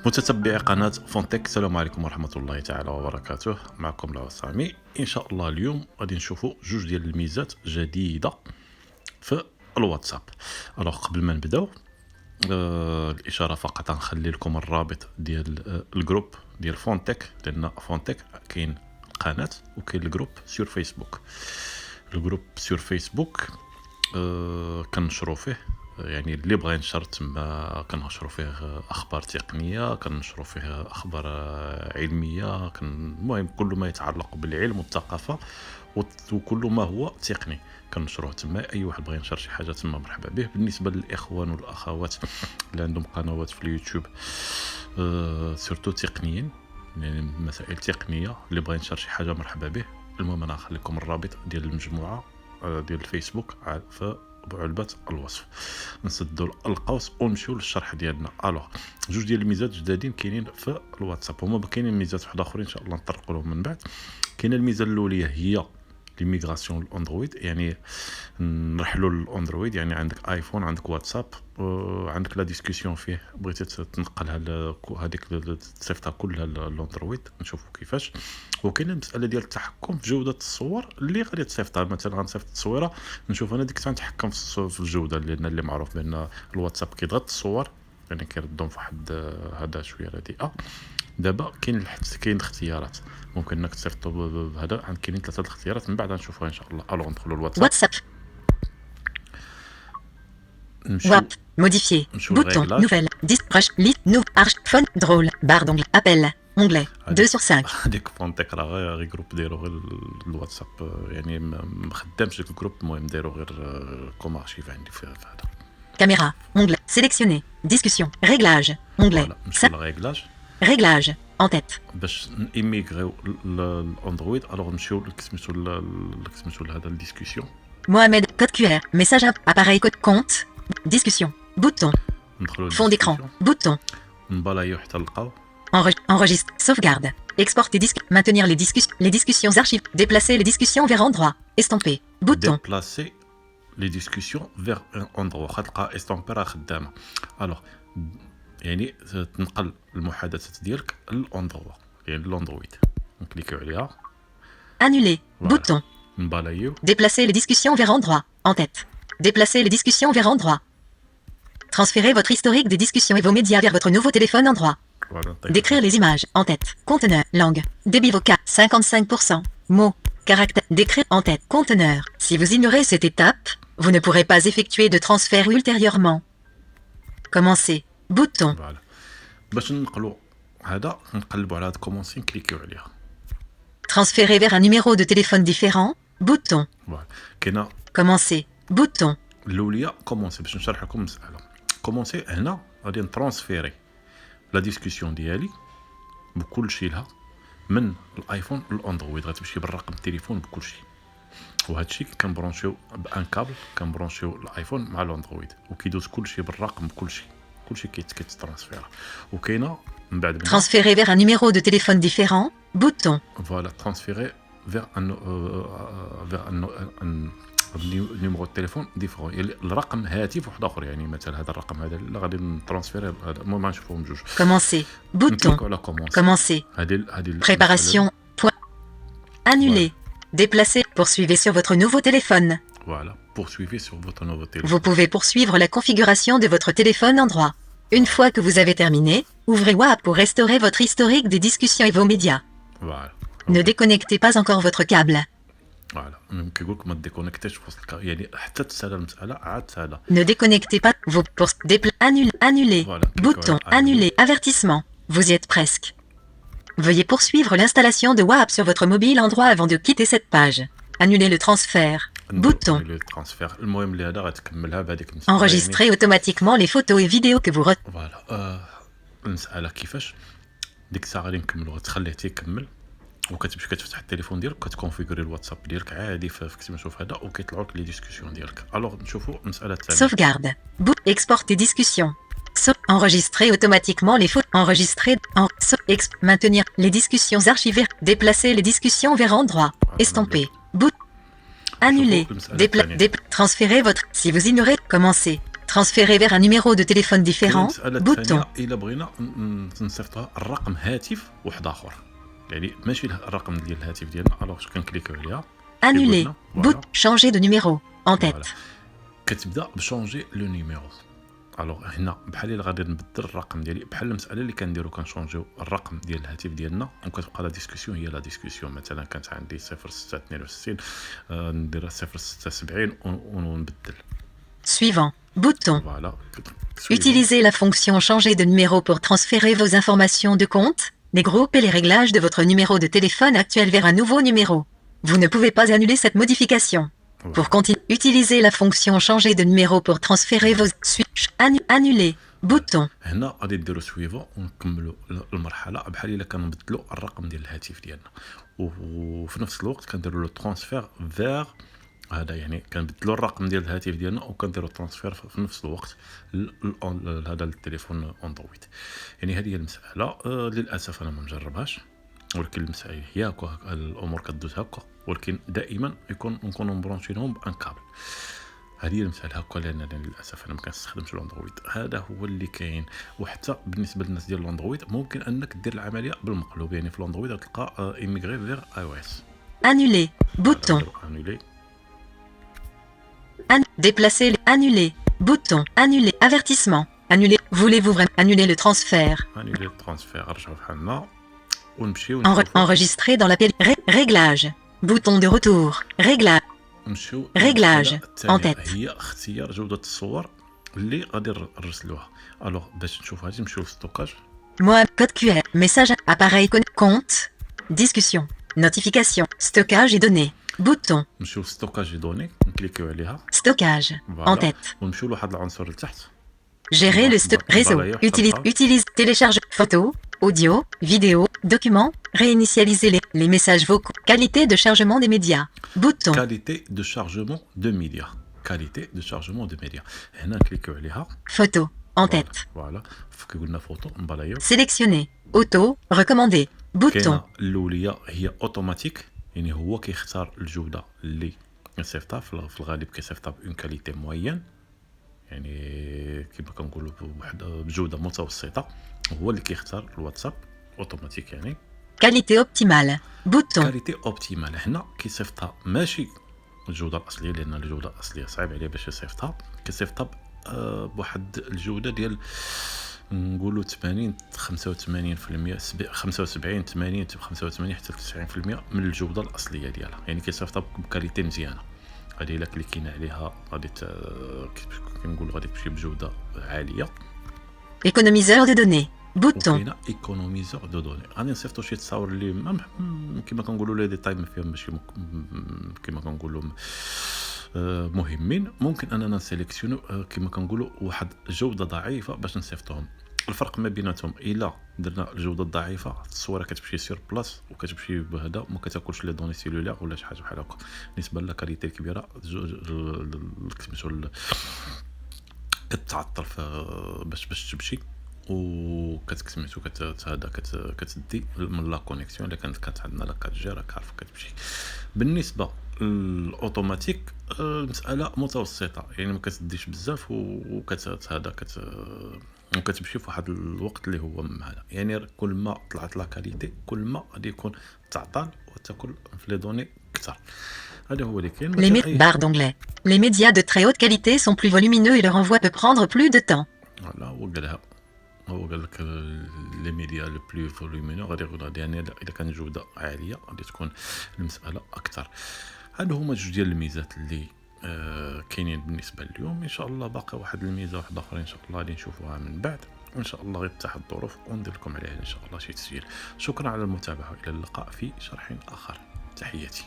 متتبعي قناة فونتك، السلام عليكم ورحمة الله تعالى وبركاته. معكم لاو سامي. إن شاء الله اليوم غادي نشوفوا جوج ديال الميزات جديدة في الواتساب. ألوغ قبل ما نبداو الإشارة فقط غنخلي لكم الرابط ديال الجروب ديال فونتك، لأن فونتك كاين قناة وكاين الجروب سور فيسبوك. الجروب سور فيسبوك كنشرو فيه، يعني اللي بغى ينشر تما كنشرو فيه اخبار تقنيه، كنشرو فيه اخبار علميه، المهم كل ما يتعلق بالعلم والثقافه وكل ما هو تقني كنشروه تما. اي واحد بغى ينشر شي حاجه تما مرحبا به. بالنسبه للاخوان والاخوات اللي عندهم قنوات في اليوتيوب سورتو تقنيين، يعني مسائل تقنيه، اللي بغى ينشر شي حاجه مرحبا به. المهم انا نخلي لكم الرابط ديال المجموعه ديال الفيسبوك في بعلبة الوصف. نسدوا القوس ونمشيو للشرح ديالنا. الوغ جوج ديال الميزات جدادين كاينين في الواتساب، هما كاينين ميزات واحده اخرين ان شاء الله نطرقوا لهم من بعد. كاينه الميزه الاوليه هي ليميغراسيون الاندرويد، يعني نرحلوا للاندرويد، يعني عندك ايفون عندك واتساب عندك لا ديسكوسيون فيه، بغيتي تنقلها هذيك تصيفطها كلها للاندرويد، نشوفوا كيفاش. وكاينه المساله ديال التحكم في جوده الصور اللي غادي تصيفطها. مثلا غنصيفط التصويره نشوف انا ديك الساعه نتحكم في الجوده، لان اللي معروف بان الواتساب كيضغط الصور، يعني كيردهم في واحد هذا شويه رديئه. دابا كاين اختيارات، ممكن انك تصيفطوا بهذا. كاينين ثلاثه الاختيارات من بعد نشوفوها ان شاء الله. الو ندخلوا الواتساب. WAP, modifier, bouton, nouvelle, disque, lit, nou, arch, phone, drôle, barre d'onglet, appel, onglet, 2 sur 5. هذيك فونتك راه غير جروب ديرو غير الواتساب، يعني ما خدامش ديك الجروب. المهم ديرو غير كوم ارشيف عندي في هذا. Caméra, onglet, sélectionner, discussion, réglage, onglet, réglage, en tête. باش نيميغريو الاندرويد الوغ نمشيو سميتو لهذا الديسكوسيون. Mohamed, code QR, message appareil code compte, discussion, bouton, fond d'écran, bouton. نبالايو حتى نلقاو. Enregistre, sauvegarde, exporter disque, maintenir les discussions archives, déplacer les discussions vers endroit, estomper, bouton. Déplacer les discussions vers un endroit. غتلقى estomper راه خدامه. الوغ يعني تنقل المحادثات ديالك للاندروا، يعني الاندرويد. نكليكيو عليها. Annuler, bouton. نبالايو. Déplacer les discussions vers endroit, en tête. Déplacer les discussions vers endroit. Transférer votre historique des discussions et vos médias vers votre nouveau téléphone endroit. Décrire les images, en tête. Conteneur, langue. Débit vocal, 55%. Mots, caractères. Décrire en tête. Conteneur. Si vous ignorez cette étape, vous ne pourrez pas effectuer de transfert ultérieurement. Commencer. Bouton. باش ننقلوا هذا نقلبوا على هاد كومونسي نكليكيو عليها. Transférer vers un numéro de téléphone différent. Bouton. كاينه Commencer. Bouton. الاوليه كومونسي. باش نشرح لكم مساله كومونسي، هنا غادي نترانسفيري لا ديسكوسيون ديالي بكل شيء لها من الايفون للاندرويد. غتمشي بالرقم التليفون بكل شيء، وهذا الشيء كنبرونشيو بان كابل، كنبرونشيو الايفون مع الاندرويد، وكيدوز كل شيء بالرقم بكل شيء، كل شيء كيترانسفير. وكاينه من بعد Transférer vers un numéro de téléphone différent. Bouton. Voilà, transférer vers un numéro de téléphone différent. يعني الرقم هاتف واحد اخر، يعني مثلا هذا الرقم هذا اللي غادي نترانسفيري هذا. المهم نشوفهم جوج. Commencer. Bouton. Commencer. Préparation. Point. Annuler. Déplacer. Poursuivez sur votre nouveau téléphone. Voilà, poursuivez sur votre nouveau téléphone. Vous pouvez poursuivre la configuration de votre téléphone endroit. Une fois que vous avez terminé, ouvrez WAP pour restaurer votre historique des discussions et vos médias. Voilà. Ne déconnectez pas encore votre câble. Voilà. كيقول لك ما ديكونيكتيش في وسط يعني حتى تسالى المساله عاد تسالى. Ne déconnectez pas vos annuler. Voilà. Bouton annuler. Avertissement. Vous y êtes presque. Veuillez poursuivre l'installation de WAP sur votre mobile endroit avant de quitter cette page. Annuler le transfert. Bouton. المهم اللي هذا غتكملها بهذيك Enregistrer automatiquement les photos et vidéos que vous فوالا. المساله كيفاش ديك الساعه غادي نكملوا، غتخليه تيكمل وكتمشي كتفتح التليفون ديالك وكتكونفيغوري الواتساب ديالك عادي كيما تشوف هذا، وكيطلعوا لك لي ديسكوسيون ديالك. الوغ نشوفوا المساله الثانيه. Sauvegarde. Export tes discussions. Enregistrer automatiquement les photos. Enregistrer. Maintenir les discussions archivées. Déplacer les discussions vers endroit. Estomper. Annuler. Transférer votre. Si vous ignorez. Commencer. Transférer vers un numéro de téléphone différent. المسألة Bouton. الثانية إلا بغينا نصيفطوها الرقم هاتف واحد آخر، يعني ماشي الرقم ديال الهاتف ديالنا. الوغ كنكليكيو عليها Annuler. فوالا Changer de numéro. En فوالا tête. كتبدا بشونجي لو نيميرو. الوغ هنا بحال الا غادي نبدل الرقم ديالي بحال المساله اللي كنديرو كنشونجيو الرقم ديال الهاتف ديالنا وكتبقى لا ديسكسيون هي لا ديسكسيون. مثلا كانت عندي 0662 نديرها 0670 ونبدل. Suivant. Bouton. فوالا Utilisez la fonction changer de numéro pour transférer vos informations de compte, les groupes et les réglages de votre numéro de téléphone actuel vers un nouveau numéro. Vous ne pouvez pas annuler cette modification. Pour continuer, utilisez la fonction changer de numéro pour transférer vos... Annuler. Bouton. هنا غادي نديرو سويفون ونكملوا المرحله بحال الا كنبدلوا الرقم ديال الهاتف ديالنا وفي نفس الوقت كنديروا لو ترانسفير فيغ هذا، يعني كنبدلوا الرقم ديال الهاتف ديالنا وكنديروا ترانسفير في نفس الوقت هذا التليفون اندرويد. يعني هذه هي المساله. للاسف انا ما مجربهاش، ولكن المساله هي هكا، الامور كدوز هكا، ولكن دائما نكونوا مبرونشينهم بان كابل. هذه هي المساله هكا، لان للاسف انا ما كنستخدمش الاندرويد. هذا هو اللي كاين. وحتى بالنسبه للناس ديال الاندرويد ممكن انك دير العمليه بالمقلوب، يعني في الاندرويد غتلقى ايميغري فيغ اي او اس. Annuler. Bouton. انولي Déplacer. Annuler. Bouton. Annuler. Avertissement. Annuler. Voulez-vous vraiment annuler le transfert? انولي الترانسفير. نرجعوا بحالنا ونمشيو Enregistrer dans l'appel. Réglage. Bouton de retour. Réglage. نمشيو Réglage. En الثانية tête. هي اختيار جودة الصور اللي غادي نرسلوها. الوغ باش نشوف هذه نمشيو للستوكاج. Moi. Code QR. Message. Appareil. Compte. Discussion. Notification. Stockage et données. Bouton. نمشيو للستوكاج دوني نكليكيو عليها. Stockage. En tête. ونمشيو لواحد العنصر لتحت. Gérer le stock. Réseau. Utilise. Télécharge. Photos. Audio. Vidéo. Documents. Réinitialiser les messages vocaux. Qualité de chargement des médias. Bouton. كاليتي دو شارجمون دو ميديا. كاليتي دو شارجمون دو ميديا. هنا نكليكيو عليها. Photo. En tête. فوالا كي قلنا فوتو نبلايو. Sélectionner. Auto. Recommandé. Bouton. كاينه الاوليه هي اوتوماتيك، يعني هو كيختار الجوده اللي كنصيفطها. في الغالب كيصيفطها بون كاليتي موين، يعني كما كنقولوا بجوده متوسطه. هو اللي كيختار الواتساب اوتوماتيك، يعني Qualité optimale. Bouton. كاليتي اوبتيمال. هنا كيصيفطها ماشي الجوده الاصليه، لان الجوده الاصليه صعيب عليه باش يصيفطها. كيصيفطها بواحد الجوده ديال نقولوا 80 85%، 75 80 85 حتى 90% من الجوده الاصليه ديالها، يعني كيصيفطها بكاليتي مزيانه. هذه الا كليكينا عليها غادي كنقول غادي تمشي بجوده عاليه. Économiseur de données. Bouton. وكاينه ايكونوميزور دو دوني. غادي نصيفطوا شي تصاور اللي كما كنقولوا لي ديتاي ما فيهم ماشي كما كنقولوا مهمين. ممكن اننا نسيليكسيونو كما كنقولوا واحد جوده ضعيفه باش نصيفطوهم. الفرق ما بيناتهم الا درنا الجوده الضعيفه الصوره كتمشي سير بلاص وكتمشي بهذا وما كتاكلش لي دوني سيلولار ولا شي حاجه بحال هكا. بالنسبه للكاليتي الكبيره كتعطل باش تمشي وكتسميتو هذا كتدي من لا كونيكسيون. الا كانت عندنا لا 4G راك عارف كتمشي. بالنسبه للاوتوماتيك المساله متوسطه، يعني ما كتديش بزاف وكتمشي في واحد الوقت اللي هو هذا. يعني كل ما طلعت لا كاليتي كل ما غادي يكون تعطل وتاكل في لي دوني اكثر. هذا هو اللي كاين. Barre d'onglet. Les médias de très haute qualité sont plus volumineux et leur envoi peut prendre plus de temps. فوالا هو قال لك لي ميديا لو بلو فولومينو غادي يعني اذا كان جوده عاليه غادي تكون المساله اكثر. هادو هما جوج ديال الميزات اللي كاينين بالنسبه لليوم. ان شاء الله باقي واحد الميزه واحده اخرى ان شاء الله غادي نشوفوها من بعد ان شاء الله، غير تحت الظروف وندير لكم عليها ان شاء الله شي تسجيل. شكرا على المتابعه، الى اللقاء في شرح اخر. تحياتي.